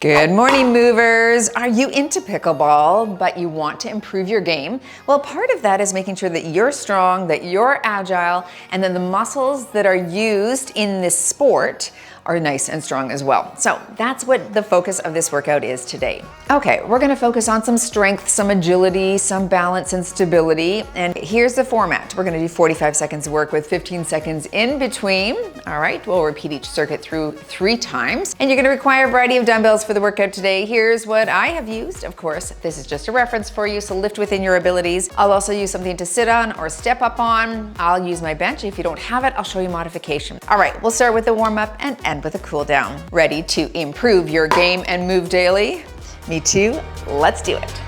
Good morning, movers. Are you into pickleball, but you want to improve your game? Well, part of that is making sure that you're strong, that you're agile, and then the muscles that are used in this sport are nice and strong as well. So that's what the focus of this workout is today. Okay, we're gonna focus on some strength, some agility, some balance and stability. And here's the format. We're gonna do 45 seconds of work with 15 seconds in between. All right, we'll repeat each circuit through 3 times. And you're gonna require a variety of dumbbells for the workout today. Here's what I have used. Of course, this is just a reference for you, so lift within your abilities. I'll also use something to sit on or step up on. I'll use my bench. If you don't have it, I'll show you modification. All right, we'll start with the warm up and end with a cool down. Ready to improve your game and move daily? Me too, let's do it.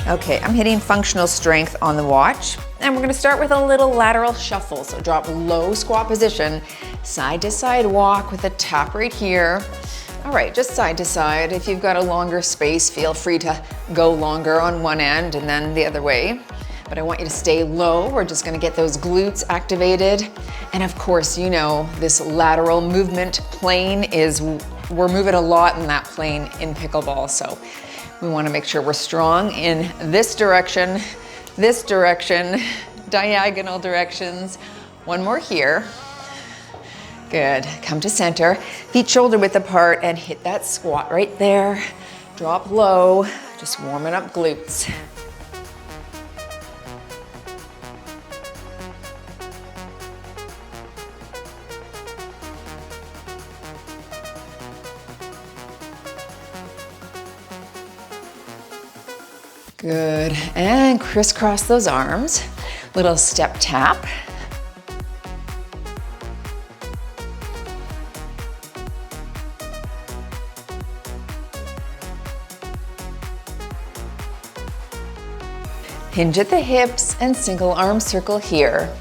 Okay, I'm hitting functional strength on the watch, and we're gonna start with a little lateral shuffle. So drop low squat position, side to side walk with a tap right here. All right, just side to side. If you've got a longer space, feel free to go longer on one end and then the other way. But I want you to stay low. We're just gonna get those glutes activated. And of course, you know, this lateral movement plane we're moving a lot in that plane in pickleball. So we wanna make sure we're strong in this direction, diagonal directions. One more here. Good, come to center, feet shoulder width apart and hit that squat right there. Drop low, just warming up glutes. Good, and crisscross those arms. Little step tap. Hinge at the hips and single arm circle here.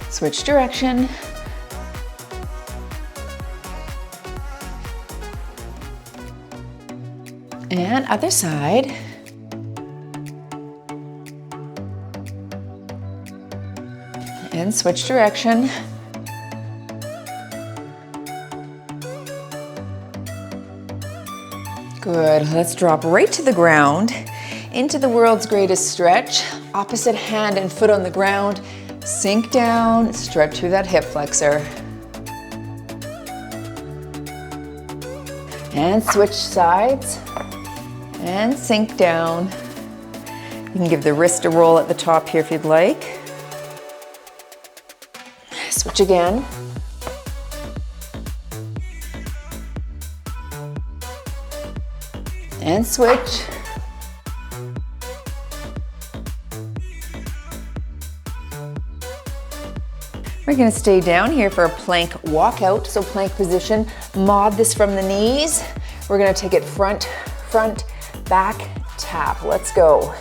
Switch direction. And other side. And switch direction. Good, let's drop right to the ground into the world's greatest stretch. Opposite hand and foot on the ground. Sink down, stretch through that hip flexor. And switch sides and sink down. You can give the wrist a roll at the top here if you'd like. Switch again. And switch. We're gonna stay down here for a plank walkout. So plank position, mod this from the knees. We're gonna take it front, back, tap. Let's go.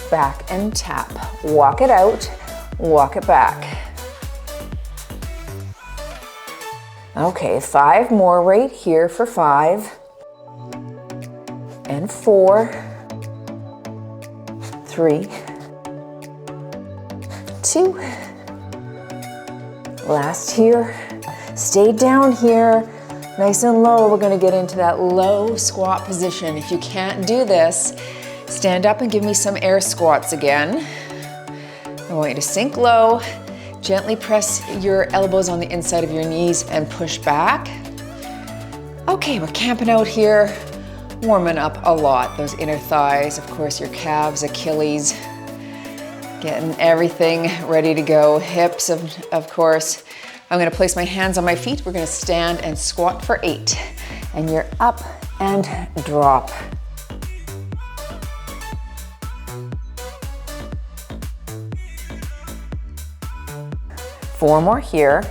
Back and tap. Walk it out, walk it back. Okay, 5 more right here for 5. And 4, 3, 2, last here. Stay down here, nice and low. We're gonna get into that low squat position. If you can't do this, stand up and give me some air squats again. I want you to sink low, gently press your elbows on the inside of your knees and push back. Okay, we're camping out here. Warming up a lot, those inner thighs, of course your calves, Achilles, getting everything ready to go. Hips, of course. I'm gonna place my hands on my feet. We're gonna stand and squat for 8. And you're up and drop. Four more here.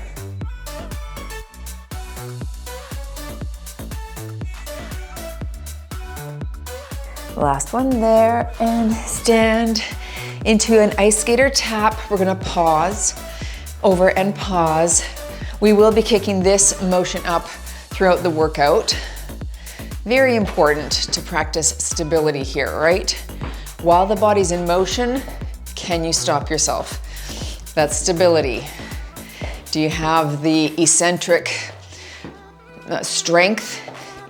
Last one there, and stand into an ice skater tap. We're gonna pause, over and pause. We will be kicking this motion up throughout the workout. Very important to practice stability here, right? While the body's in motion, can you stop yourself? That's stability. Do you have the eccentric strength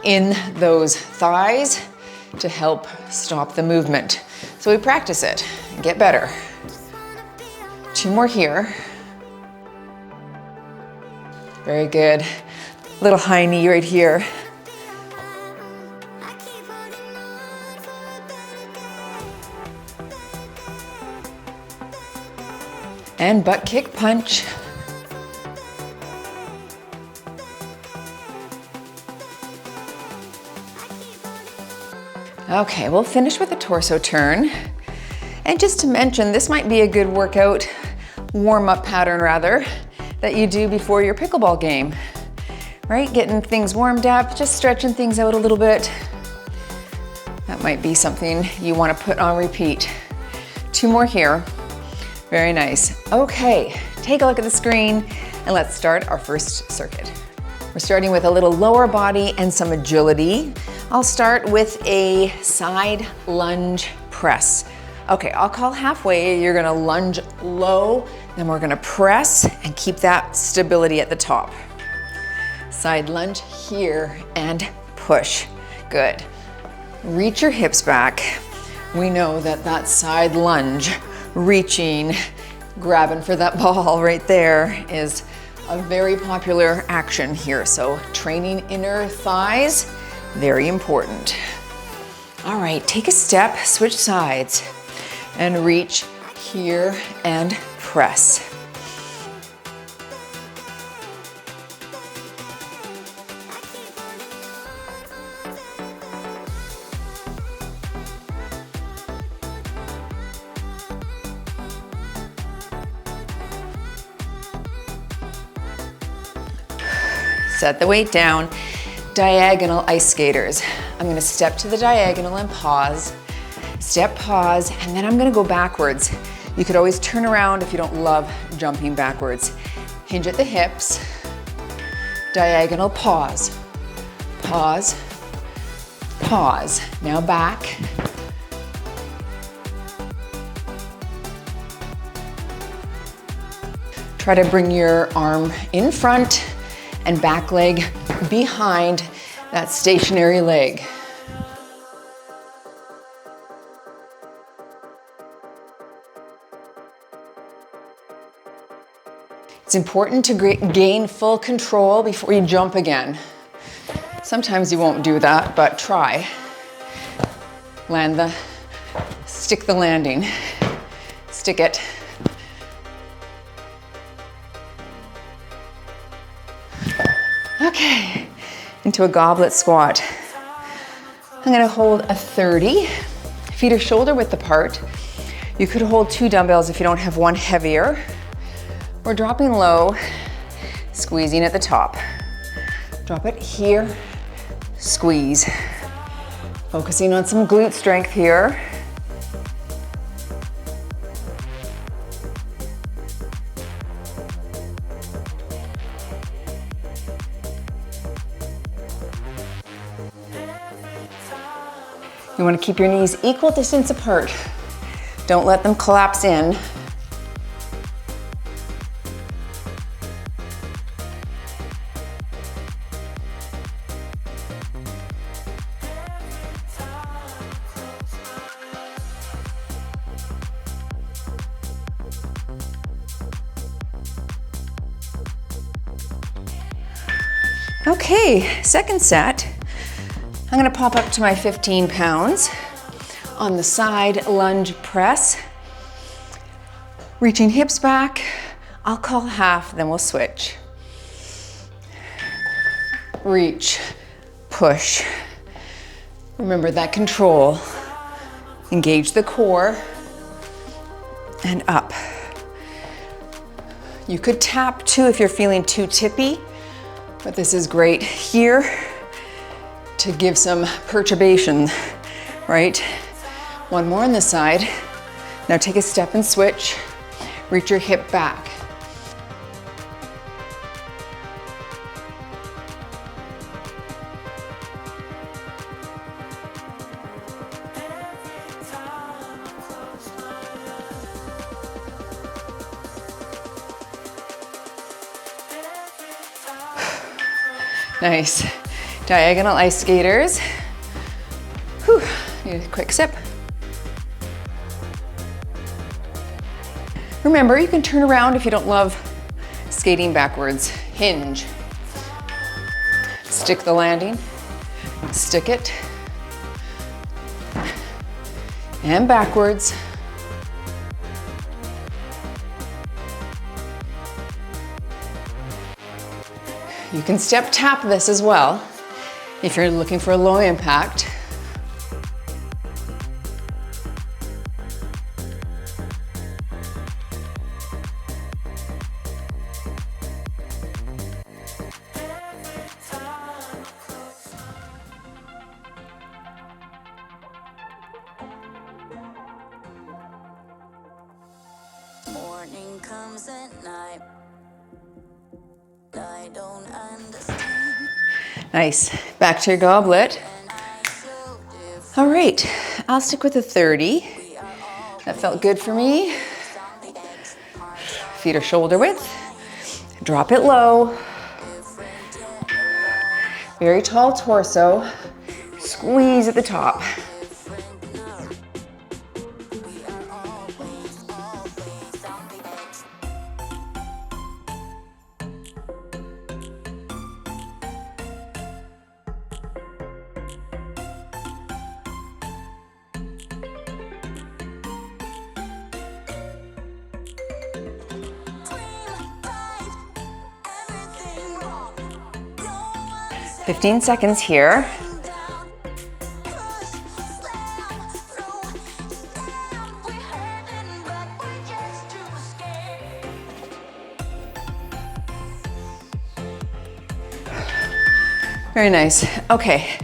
in those thighs to help stop the movement? So we practice it and get better. 2 more here. Very good. Little high knee right here. And butt kick punch. Okay, we'll finish with a torso turn. And just to mention, this might be a good workout, warm-up pattern rather, that you do before your pickleball game, right? Getting things warmed up, just stretching things out a little bit. That might be something you want to put on repeat. 2 more here. Very nice. Okay, take a look at the screen and let's start our first circuit. We're starting with a little lower body and some agility. I'll start with a side lunge press. Okay, I'll call halfway. You're gonna lunge low, then we're gonna press and keep that stability at the top. Side lunge here and push. Good. Reach your hips back. We know that that side lunge, reaching, grabbing for that ball right there is a very popular action here. So training inner thighs, very important. All right, take a step, switch sides, and reach here and press. Set the weight down. Diagonal ice skaters. I'm gonna step to the diagonal and pause. Step, pause, and then I'm gonna go backwards. You could always turn around if you don't love jumping backwards. Hinge at the hips. Diagonal, pause. Pause. Pause. Now back. Try to bring your arm in front and back leg behind that stationary leg. It's important to gain full control before you jump again. Sometimes you won't do that, but try. Stick the landing. Stick it. Okay, into a goblet squat. I'm gonna hold a 30. Feet are shoulder width apart. You could hold 2 dumbbells if you don't have one heavier. We're dropping low, squeezing at the top. Drop it here, squeeze. Focusing on some glute strength here. You want to keep your knees equal distance apart. Don't let them collapse in. Okay, second set. I'm gonna pop up to my 15 pounds on the side lunge press. Reaching hips back. I'll call half, then we'll switch. Reach, push. Remember that control. Engage the core and up. You could tap too if you're feeling too tippy, but this is great here to give some perturbation, right? One more on this side. Now take a step and switch. Reach your hip back. Nice. Diagonal ice skaters. Whew, need a quick sip. Remember, you can turn around if you don't love skating backwards. Hinge. Stick the landing, stick it, and backwards. You can step tap this as well if you're looking for a low impact. Morning comes at night. I don't understand. Nice. Back to your goblet. All right, I'll stick with a 30. That felt good for me. Feet are shoulder width. Drop it low. Very tall torso. Squeeze at the top. 15 seconds here. Very nice. Okay,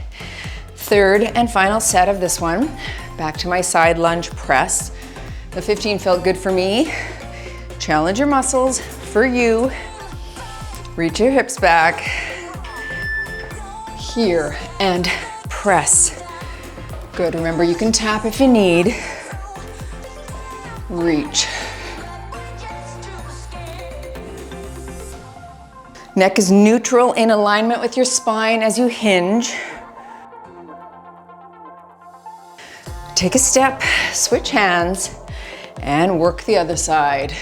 third and final set of this one. Back to my side lunge press. The 15 felt good for me. Challenge your muscles for you. Reach your hips back. Here and press. Good, remember you can tap if you need. Reach. Neck is neutral in alignment with your spine as you hinge. Take a step, switch hands, and work the other side.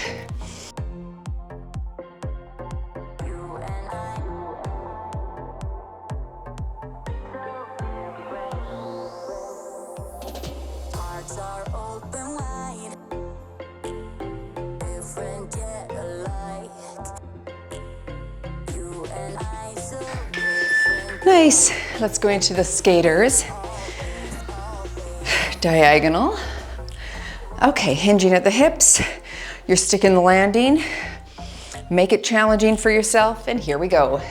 Nice. Let's go into the skaters. Diagonal. Okay, hinging at the hips. You're sticking the landing. Make it challenging for yourself, and here we go.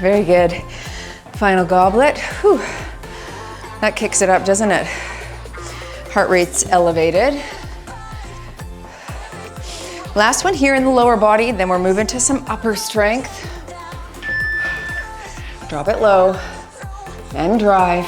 Very good. Final goblet. Whew. That kicks it up, doesn't it? Heart rate's elevated. Last one here in the lower body, then we're moving to some upper strength. Drop it low and drive.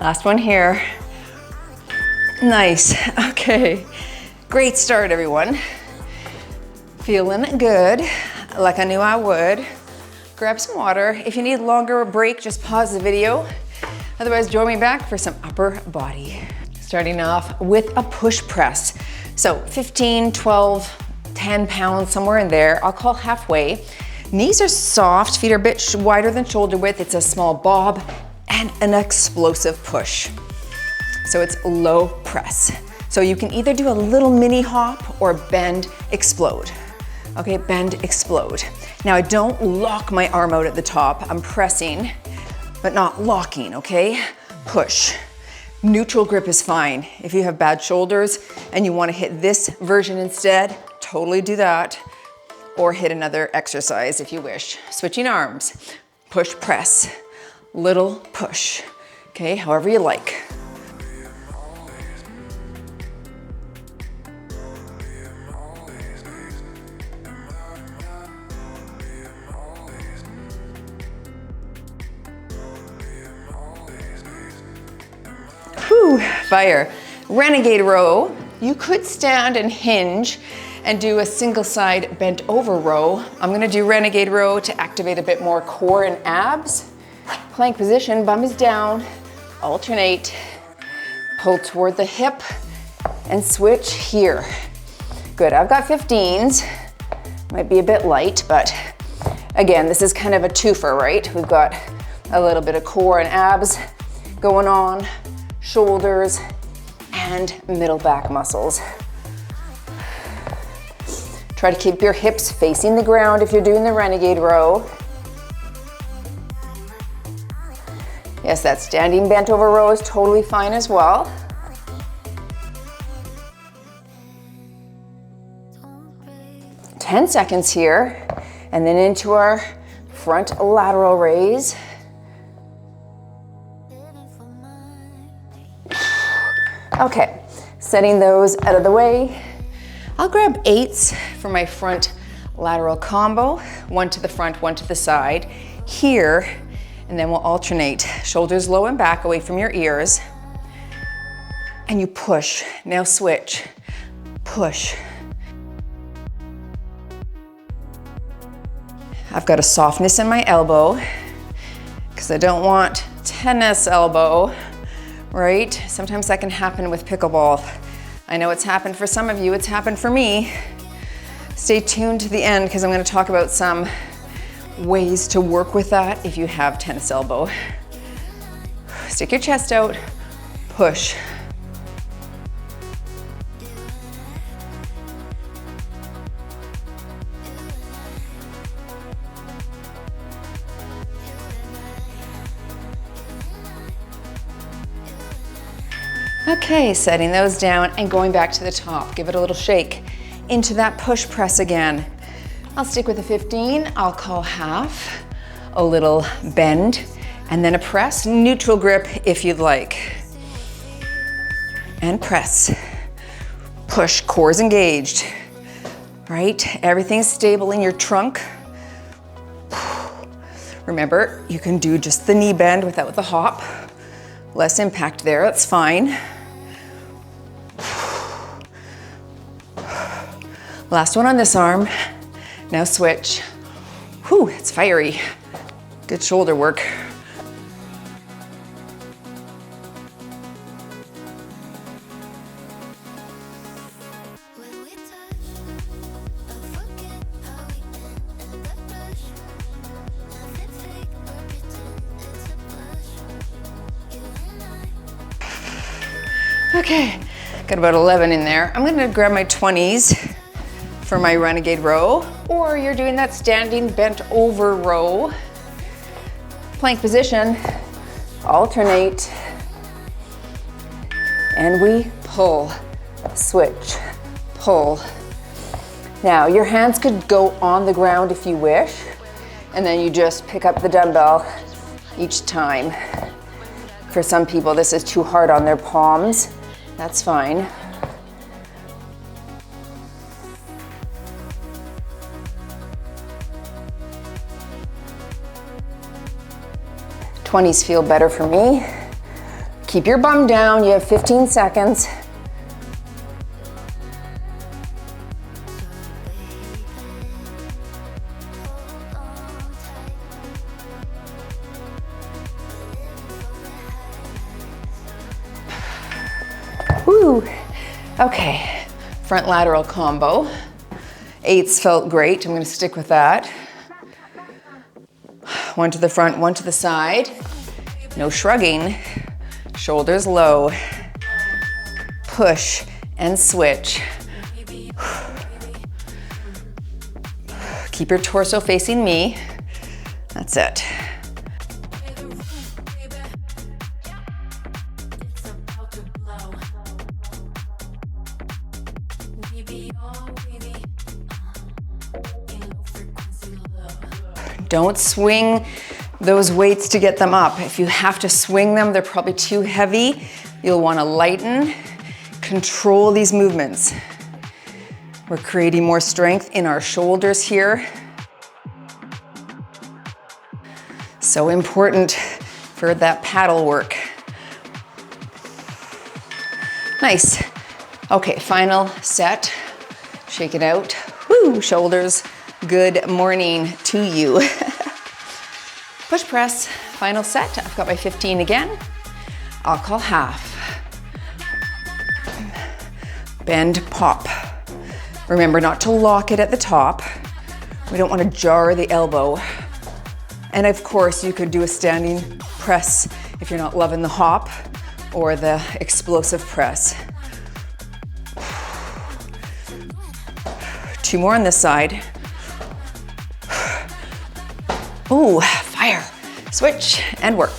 Last one here. Nice, okay. Great start, everyone. Feeling good, like I knew I would. Grab some water. If you need longer break, just pause the video. Otherwise, join me back for some upper body. Starting off with a push press. So 15, 12, 10 pounds, somewhere in there. I'll call halfway. Knees are soft, feet are a bit wider than shoulder width. It's a small bob and an explosive push. So it's low press. So you can either do a little mini hop or bend, explode. Okay, bend, explode. Now I don't lock my arm out at the top. I'm pressing, but not locking, okay? Push. Neutral grip is fine. If you have bad shoulders and you want to hit this version instead, totally do that. Or hit another exercise if you wish. Switching arms. Push, press. Little push. Okay, however you like. Whew, fire. Renegade row. You could stand and hinge and do a single side bent over row. I'm gonna do renegade row to activate a bit more core and abs. Plank position, bum is down, alternate, pull toward the hip and switch here. Good, I've got 15s. Might be a bit light, but again, this is kind of a twofer, right? We've got a little bit of core and abs going on, shoulders, and middle back muscles. Try to keep your hips facing the ground if you're doing the renegade row. Yes, that standing bent over row is totally fine as well. Ten seconds here, and then into our front lateral raise. Okay, setting those out of the way. I'll grab 8s for my front lateral combo, one to the front, one to the side here, and then we'll alternate. Shoulders low and back away from your ears, and you push. Now switch, push. I've got a softness in my elbow because I don't want tennis elbow, right? Sometimes that can happen with pickleball. I know it's happened for some of you, it's happened for me. Stay tuned to the end because I'm going to talk about some ways to work with that if you have tennis elbow. Stick your chest out, push. Okay, setting those down and going back to the top. Give it a little shake into that push press again. I'll stick with a 15, I'll call half, a little bend, and then a press, neutral grip if you'd like. And press, push, core's engaged, right? Everything's stable in your trunk. Remember, you can do just the knee bend without the hop. Less impact there, that's fine. Last one on this arm. Now switch. Whew, it's fiery. Good shoulder work. Okay, got about 11 in there. I'm gonna grab my 20s for my renegade row, or you're doing that standing bent over row. Plank position, alternate, and we pull, switch, pull. Now your hands could go on the ground if you wish, and then you just pick up the dumbbell each time. For some people, this is too hard on their palms. That's fine. '20s feel better for me. Keep your bum down, you have 15 seconds. Woo. Okay, front lateral combo. 8s felt great, I'm gonna stick with that. One to the front, one to the side. No shrugging, shoulders low. Push and switch. Keep your torso facing me. That's it. Don't swing those weights to get them up. If you have to swing them, they're probably too heavy. You'll want to lighten, control these movements. We're creating more strength in our shoulders here. So important for that paddle work. Nice. Okay, final set. Shake it out. Woo, shoulders. Good morning to you. Push press, final set. I've got my 15 again. I'll call half. Bend, pop. Remember not to lock it at the top. We don't want to jar the elbow. And of course, you could do a standing press if you're not loving the hop or the explosive press. 2 more on this side. Ooh, fire. Switch and work.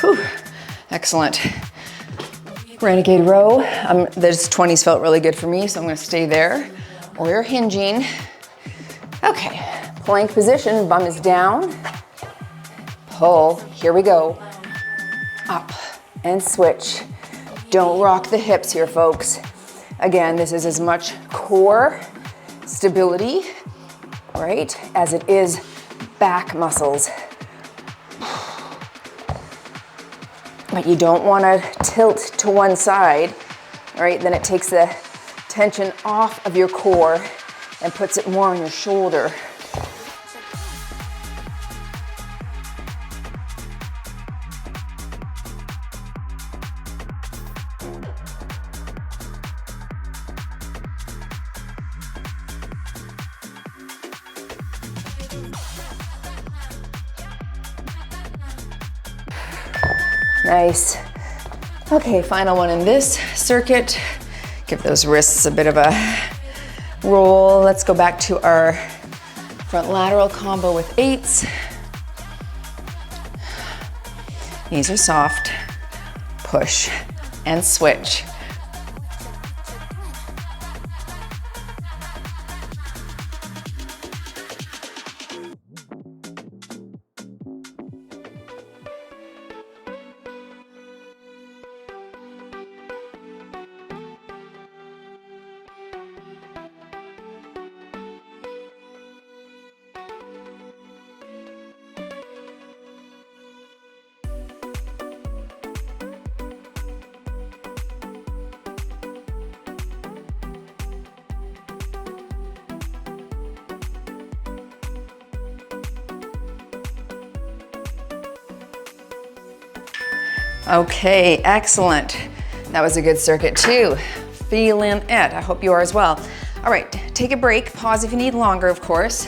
Whew. Excellent. Renegade row. Those 20s felt really good for me, so I'm gonna stay there. Or you're hinging. Okay, plank position, bum is down. Pull, here we go. Up and switch. Don't rock the hips here, folks. Again, this is as much core stability, right, as it is back muscles. But you don't want to tilt to one side, right? Then it takes the tension off of your core and puts it more on your shoulder. Nice. Okay, final one in this circuit. Give those wrists a bit of a roll. Let's go back to our front lateral combo with 8s. Knees are soft. Push and switch. Okay, excellent. That was a good circuit too. Feeling it. I hope you are as well. All right, take a break. Pause if you need longer, of course.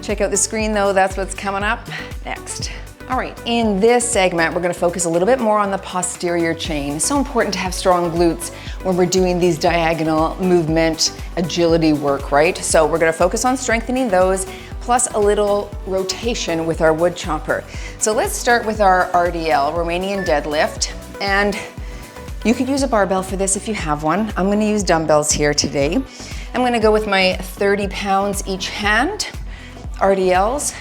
Check out the screen though, that's what's coming up next. All right, in this segment, we're gonna focus a little bit more on the posterior chain. It's so important to have strong glutes when we're doing these diagonal movement agility work, right? So we're gonna focus on strengthening those, plus a little rotation with our wood chopper. So let's start with our RDL, Romanian deadlift. And you could use a barbell for this if you have one. I'm gonna use dumbbells here today. I'm gonna go with my 30 pounds each hand, RDLs.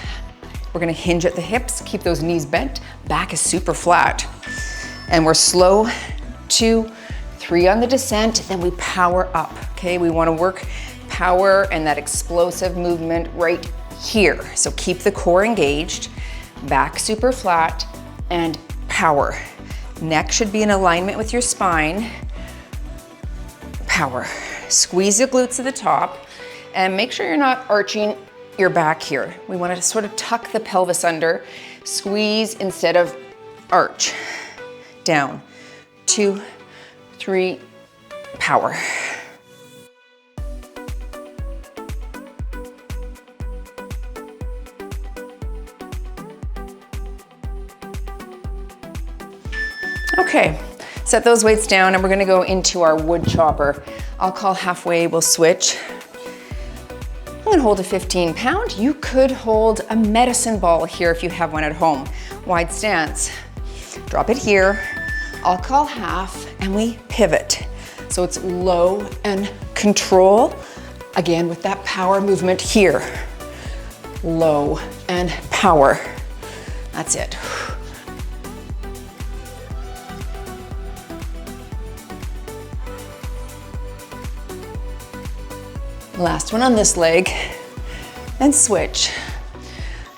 We're gonna hinge at the hips, keep those knees bent, back is super flat. And we're slow, 2, 3 on the descent, then we power up, okay? We wanna work power and that explosive movement right here. So keep the core engaged, back super flat, and power. Neck should be in alignment with your spine. Power. Squeeze your glutes at the top and make sure you're not arching your back here. We want to sort of tuck the pelvis under, squeeze instead of arch. Down. 2, 3, power. Okay, set those weights down and we're gonna go into our wood chopper. I'll call halfway, we'll switch. I'm gonna hold a 15-pound. You could hold a medicine ball here if you have one at home. Wide stance. Drop it here. I'll call half and we pivot. So it's low and control. Again, with that power movement here. Low and power. That's it. Last one on this leg, and switch.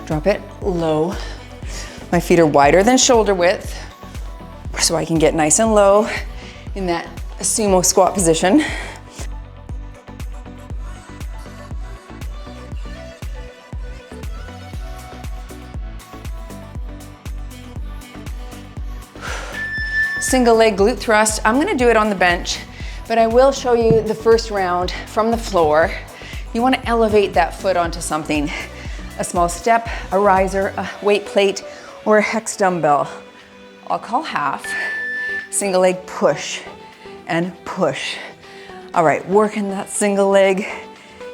Drop it low. My feet are wider than shoulder width, so I can get nice and low in that sumo squat position. Single leg glute thrust. I'm gonna do it on the bench, but I will show you the first round from the floor. You want to elevate that foot onto something. A small step, a riser, a weight plate, or a hex dumbbell. I'll call half. Single leg push and push. All right, working that single leg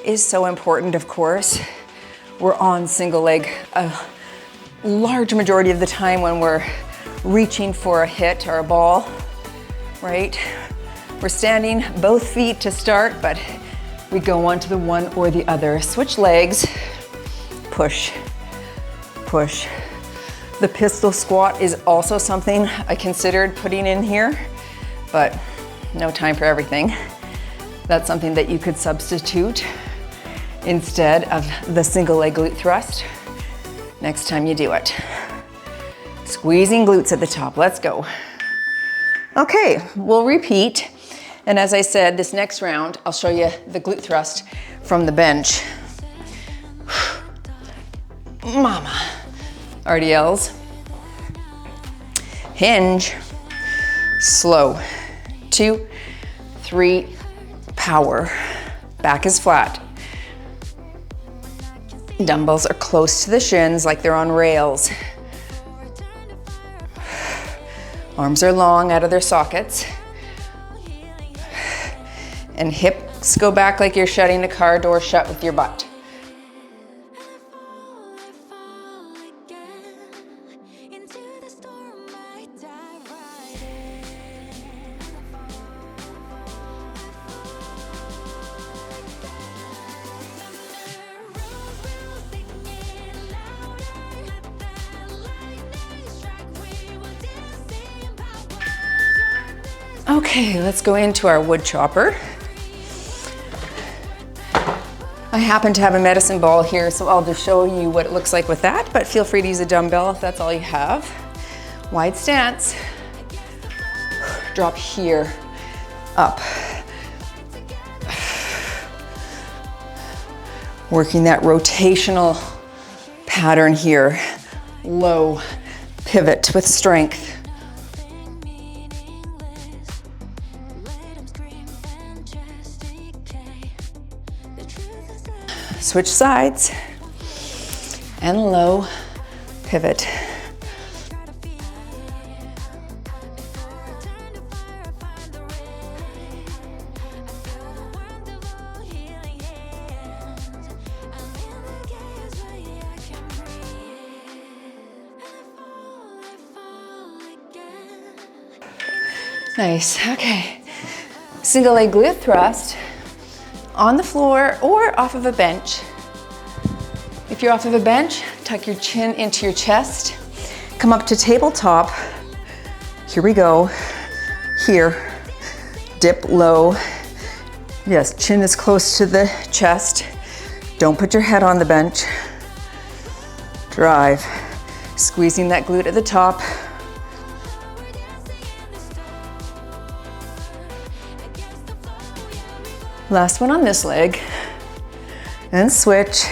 is so important, of course. We're on single leg a large majority of the time when we're reaching for a hit or a ball, right? We're standing both feet to start, but we go on to the one or the other. Switch legs, push, push. The pistol squat is also something I considered putting in here, but no time for everything. That's something that you could substitute instead of the single leg glute thrust next time you do it. Squeezing glutes at the top, let's go. Okay, we'll repeat. And as I said, this next round, I'll show you the glute thrust from the bench. Mama. RDLs. Hinge. Slow. 2, 3, power. Back is flat. Dumbbells are close to the shins like they're on rails. Arms are long out of their sockets. And hips go back like you're shutting the car door shut with your butt. Okay, let's go into our wood chopper. I happen to have a medicine ball here, so I'll just show you what it looks like with that, but feel free to use a dumbbell if that's all you have. Wide stance. Drop here, up. Working that rotational pattern here. Low, pivot with strength. Switch sides and low pivot. Nice, okay. Single leg glute thrust on the floor or off of a bench. If you're off of a bench, tuck your chin into your chest. Come up to tabletop. Here we go. Here. Dip low. Yes, chin is close to the chest. Don't put your head on the bench. Drive. Squeezing that glute at the top. Last one on this leg. And switch.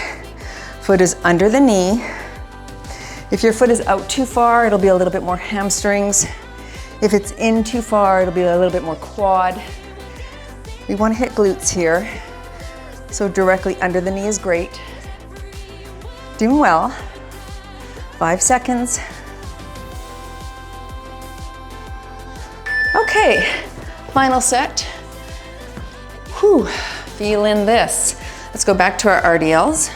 Foot is under the knee. If your foot is out too far, it'll be a little bit more hamstrings. If it's in too far, it'll be a little bit more quad. We want to hit glutes here. So directly under the knee is great. Doing well. 5 seconds. Okay, final set. Whew, feeling this. Let's go back to our RDLs.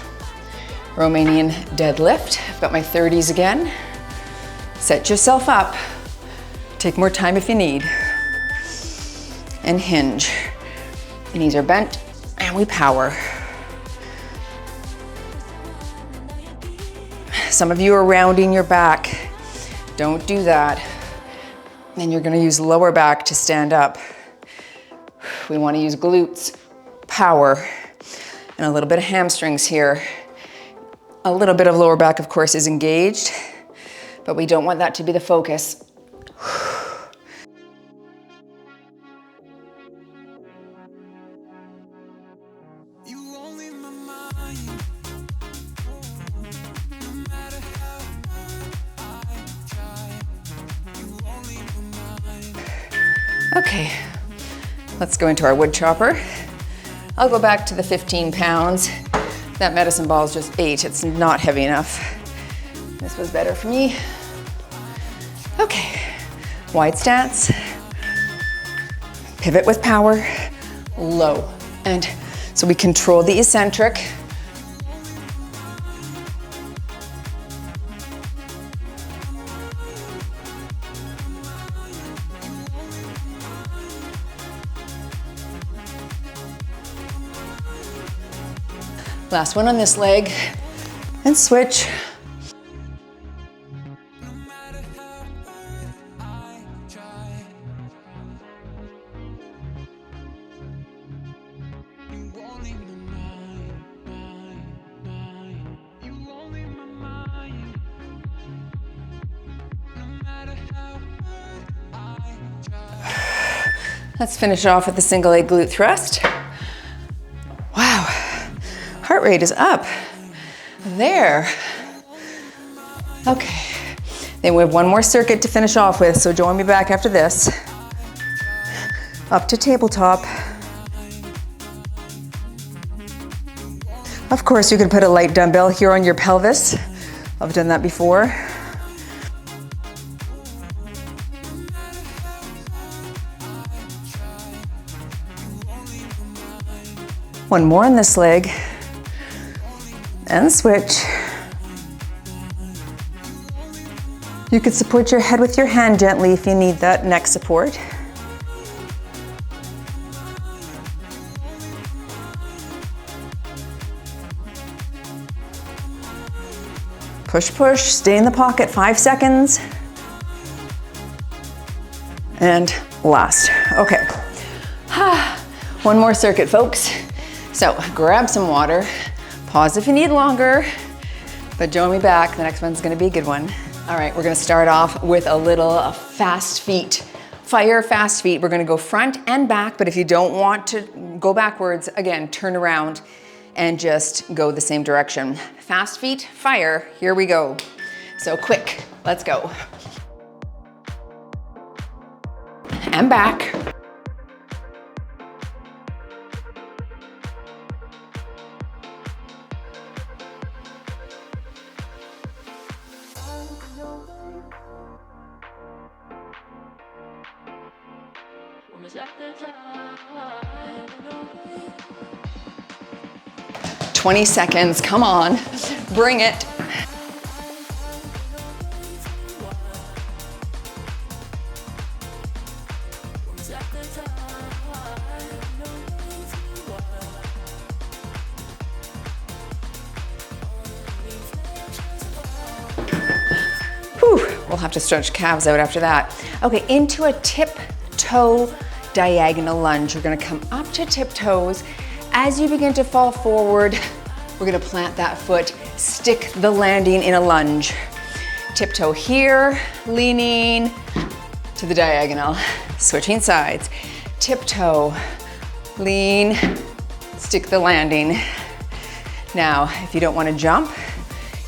Romanian deadlift. I've got my 30s again. Set yourself up. Take more time if you need. And hinge. Knees are bent and we power. Some of you are rounding your back. Don't do that. And you're gonna use lower back to stand up. We wanna use glutes, power, and a little bit of hamstrings here. A little bit of lower back, of course, is engaged, but we don't want that to be the focus. Okay, let's go into our wood chopper. I'll go back to the 15 pounds. That medicine ball is just 8. It's not heavy enough. This was better for me. Okay, wide stance. Pivot with power, low. And so we control the eccentric. Last one on this leg, and switch. Let's finish off with the single leg glute thrust. Wow. Heart rate is up. There. Okay. Then we have one more circuit to finish off with, so join me back after this. Up to tabletop. Of course, you can put a light dumbbell here on your pelvis. I've done that before. One more on this leg. And switch. You could support your head with your hand gently if you need that neck support. Push, push, stay in the pocket, 5 seconds. And last, okay. One more circuit, folks. So grab some water. Pause if you need longer, but join me back. The next one's gonna be a good one. All right, we're gonna start off with a little fast feet. Fire fast feet. We're gonna go front and back, but if you don't want to go backwards, again, turn around and just go the same direction. Fast feet, fire, here we go. So quick, let's go. And back. at the time. 20 seconds, come on, bring it. Whew, we'll have to stretch calves out after that. Okay, into a tip-toe diagonal lunge. You're gonna come up to tiptoes. As you begin to fall forward, we're gonna plant that foot, stick the landing in a lunge. Tiptoe here, leaning to the diagonal, switching sides. Tiptoe, lean Stick the landing. Now, if you don't want to jump,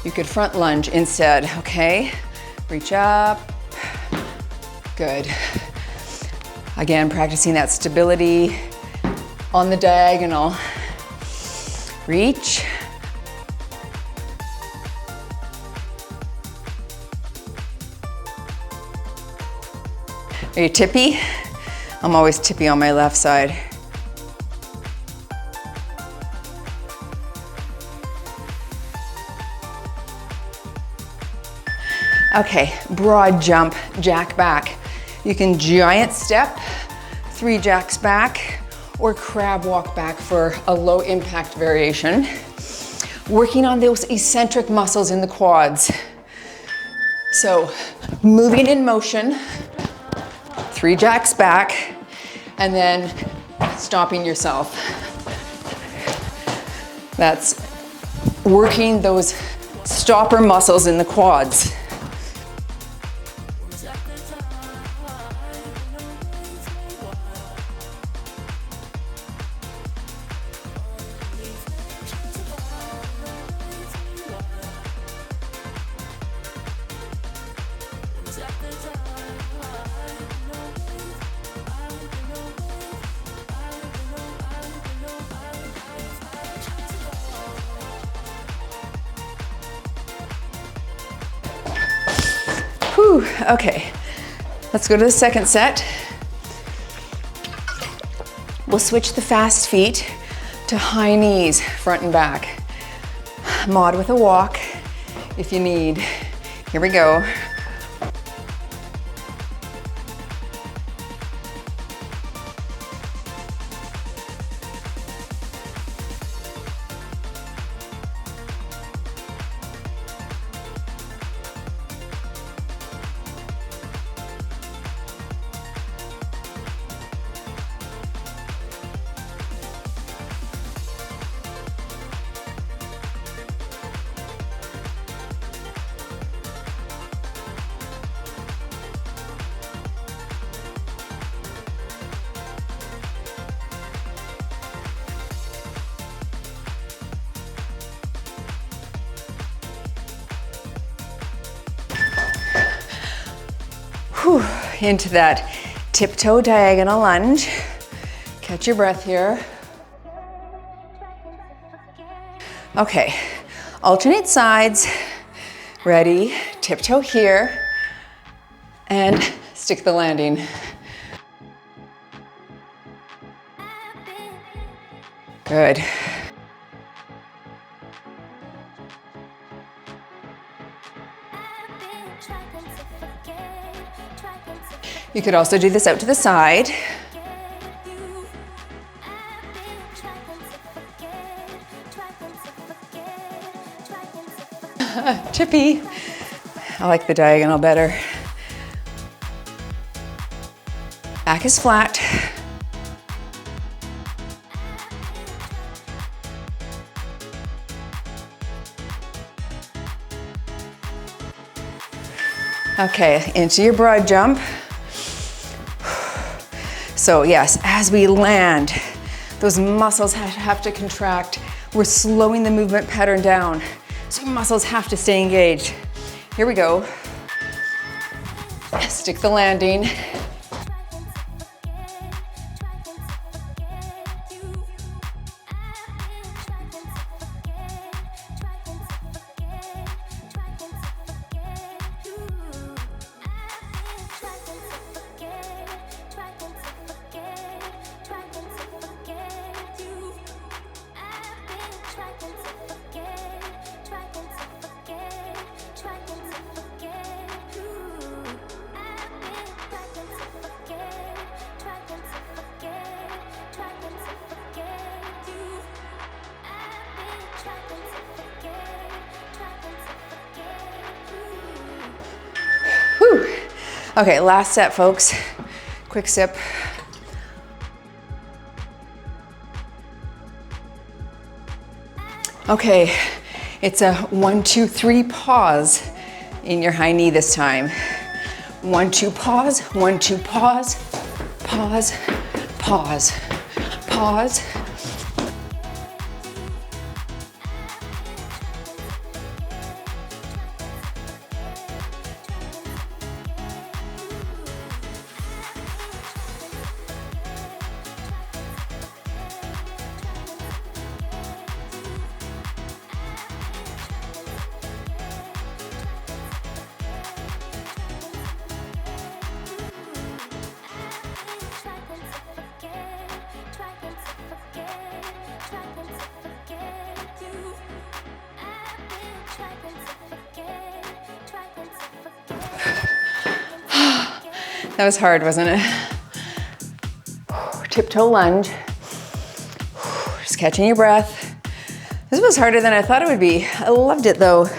you could front lunge instead, okay? Reach up. Good. Again, practicing that stability on the diagonal. Reach. Are you tippy? I'm always tippy on my left side. Okay, broad jump, jack back. You can giant step, 3 jacks back, or crab walk back for a low impact variation. Working on those eccentric muscles in the quads. So, moving in motion, 3 jacks back, and then stopping yourself. That's working those stopper muscles in the quads. Whew, okay, let's go to the second set. We'll switch the fast feet to high knees, front and back. Mod with a walk if you need. Here we go. Whew, into that tiptoe diagonal lunge. Catch your breath here. Okay, alternate sides. Ready, tiptoe here, and stick the landing. Good. You could also do this out to the side. Tippy. I like the diagonal better. Back is flat. Okay, into your broad jump. So yes, as we land, those muscles have to contract. We're slowing the movement pattern down. So your muscles have to stay engaged. Here we go. Stick the landing. Whew. Okay, last set, folks. Quick sip. Okay, it's a 1, 2, 3 pause in your high knee this time. 1, 2, pause, 1, 2, pause, pause, pause, pause. That was hard, wasn't it? Tiptoe lunge. Just catching your breath. This was harder than I thought it would be. I loved it though.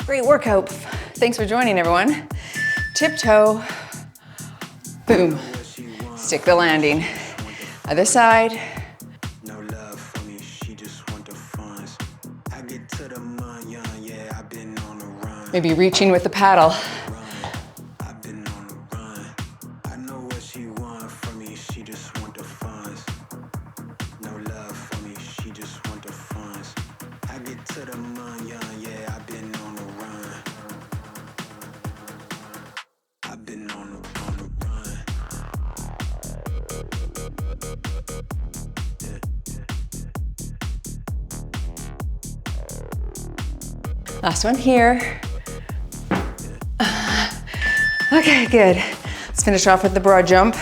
Great workout. Thanks for joining, everyone. Tiptoe. Boom. Stick the landing. Other side. No love for me, she just want the funds. I get to the money, yeah, I've been on the run. Maybe reaching with the paddle. I've been on the run. I know what she want from me, she just want the funds. No love for me, she just want the funds. I get to the money, yeah, I've been on the run. I've been on the run. Last one here. Okay, good. Let's finish off with the broad jump.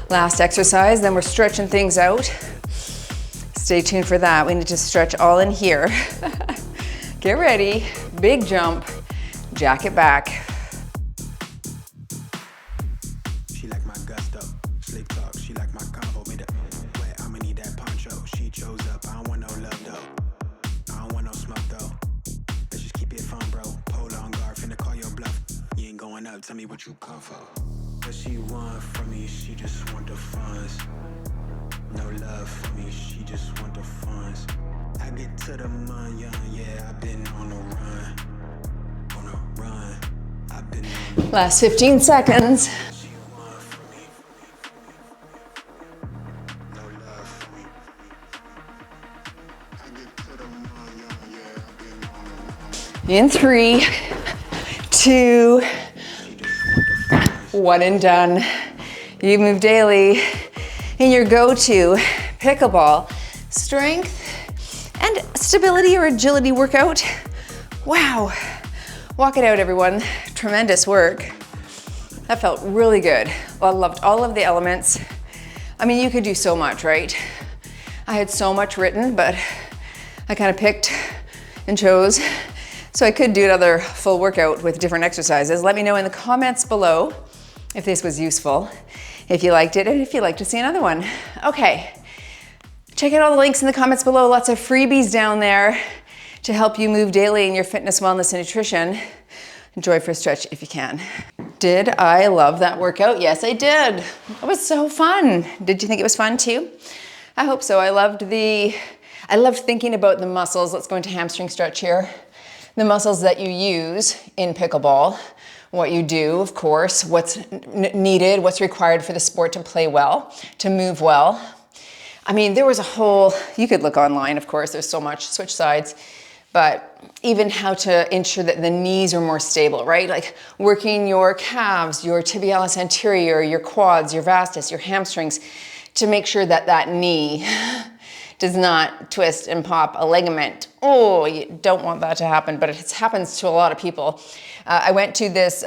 Last exercise, then we're stretching things out. Stay tuned for that. We need to stretch all in here. Get ready, big jump, jack it back. She like my gusto, slick talk. She like my combo, made it wet. I'ma need that poncho. She chose up. I don't want no love though. I don't want no smoke though. Let's just keep it fun, bro. Pole on guard, finna call your bluff. You ain't going up. Tell me what you come for. What she want from me? She just want the funds. No love for me. She just want the funds. I get to the money, yeah. I've been on the run. On the run. I've been on the Last 15 seconds. she want from me. No love for me. I get to the money, yeah. I've been on the run. In 3, 2, 1 and done. You move daily in your go-to pickleball strength and stability or agility workout. Wow. Walk it out, everyone. Tremendous work. That felt really good. Well, I loved all of the elements. I mean, you could do so much, right? I had so much written, but I kind of picked and chose. So I could do another full workout with different exercises. Let me know in the comments below if this was useful, if you liked it, and if you'd like to see another one. Okay, check out all the links in the comments below. Lots of freebies down there to help you move daily in your fitness, wellness, and nutrition. Enjoy for a stretch if you can. Did I love that workout? Yes, I did. It was so fun. Did you think it was fun too? I hope so. I loved thinking about the muscles. Let's go into hamstring stretch here. The muscles that you use in pickleball, what you do, of course, what's needed, what's required for the sport to play well, to move well. I mean, there was a whole, you could look online, of course, there's so much, switch sides, but even how to ensure that the knees are more stable, right? Like working your calves, your tibialis anterior, your quads, your vastus, your hamstrings, to make sure that that knee does not twist and pop a ligament. Oh, you don't want that to happen, but it happens to a lot of people. I went to this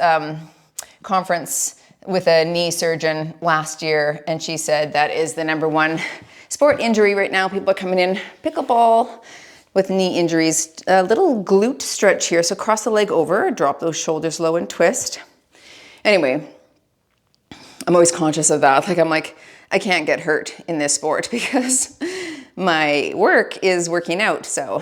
conference with a knee surgeon last year, and she said that is the #1 sport injury right now. People are coming in pickleball with knee injuries. A little glute stretch here, so cross the leg over, drop those shoulders low and twist. Anyway, I'm always conscious of that. I'm like, I can't get hurt in this sport because my work is working out, so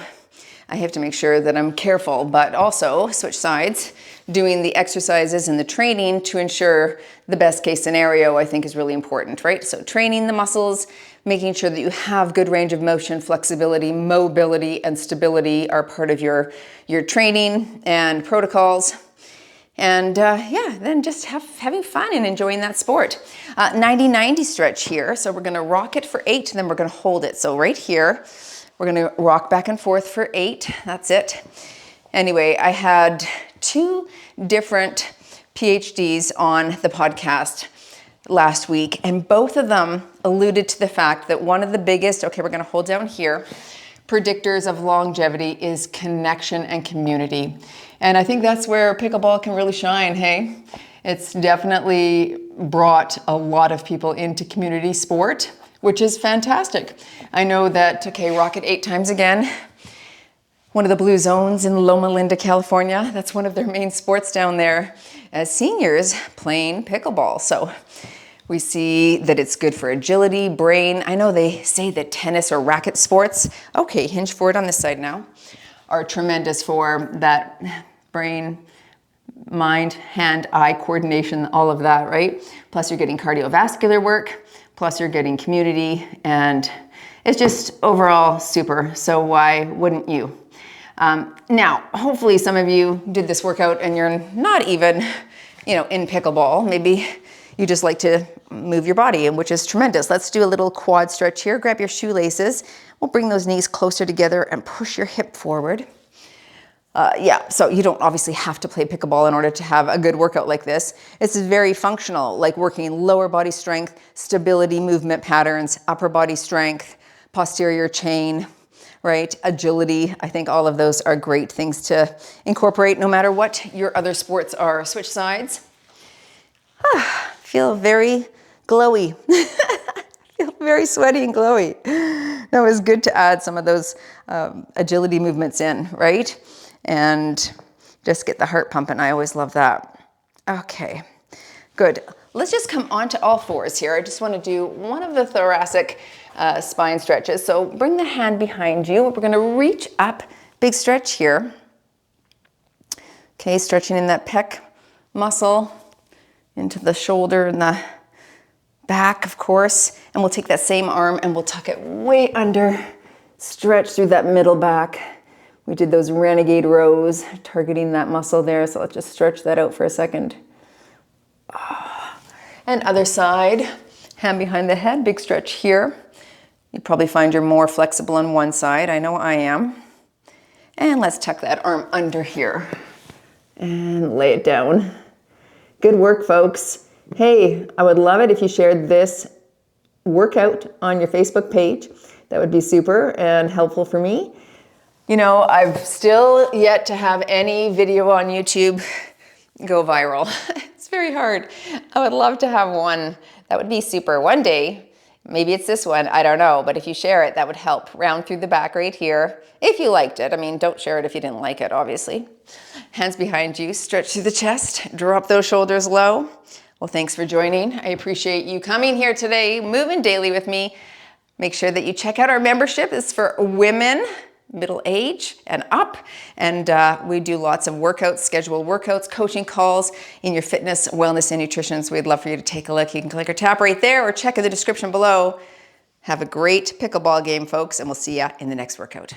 I have to make sure that I'm careful, but also switch sides, doing the exercises and the training to ensure the best case scenario, I think is really important, right? So training the muscles, making sure that you have good range of motion, flexibility, mobility, and stability are part of your training and protocols. And yeah, then just having fun and enjoying that sport. 90-90 stretch here. So we're gonna rock it for 8, and then we're gonna hold it. So right here, we're gonna rock back and forth for 8, that's it. Anyway, I had 2 different PhDs on the podcast last week, and both of them alluded to the fact that one of the biggest, okay, we're gonna hold down here, predictors of longevity is connection and community. And I think that's where pickleball can really shine, hey? It's definitely brought a lot of people into community sport, which is fantastic. I know that, okay, rock it 8 times again. one of the blue zones in Loma Linda, California. That's one of their main sports down there as seniors playing pickleball. So we see that it's good for agility, brain. I know they say that tennis or racket sports, okay, hinge forward on this side now, are tremendous for that brain, mind, hand, eye coordination, all of that, right? Plus you're getting cardiovascular work, plus you're getting community, and it's just overall super. So why wouldn't you? Now, hopefully some of you did this workout and you're not even, in pickleball. Maybe you just like to move your body, which is tremendous. Let's do a little quad stretch here. Grab your shoelaces. We'll bring those knees closer together and push your hip forward. So you don't obviously have to play pickleball in order to have a good workout like this. This is very functional, like working lower body strength, stability, movement patterns, upper body strength, posterior chain, right? Agility. I think all of those are great things to incorporate no matter what your other sports are. Switch sides. Feel very glowy. Feel very sweaty and glowy. That was good to add some of those agility movements in, right? And just get the heart pumping. I always love that. Okay, good. Let's just come onto all fours here. I just want to do one of the thoracic spine stretches. So bring the hand behind you. We're going to reach up, big stretch here. Okay, stretching in that pec muscle into the shoulder and the back, of course. And we'll take that same arm and we'll tuck it way under, stretch through that middle back. We did those renegade rows, targeting that muscle there. So let's just stretch that out for a second. And other side, hand behind the head, big stretch here. You probably find you're more flexible on one side. I know I am. And let's tuck that arm under here and lay it down. Good work, folks. Hey, I would love it if you shared this workout on your Facebook page. That would be super and helpful for me. I've still yet to have any video on YouTube go viral. It's very hard. I would love to have one. That would be super. One day, maybe it's this one, I don't know, but if you share it, that would help. Round through the back right here. If you liked it. Don't share it if you didn't like it, obviously. Hands behind you, stretch through the chest, drop those shoulders low. Well, thanks for joining. I appreciate you coming here today, moving daily with me. Make sure that you check out our membership. It's for women, middle age and up, and we do lots of workouts, scheduled workouts, coaching calls in your fitness, wellness, and nutrition. So we'd love for you to take a look. You can click or tap right there or check in the description below. Have a great pickleball game, folks, and we'll see you in the next workout.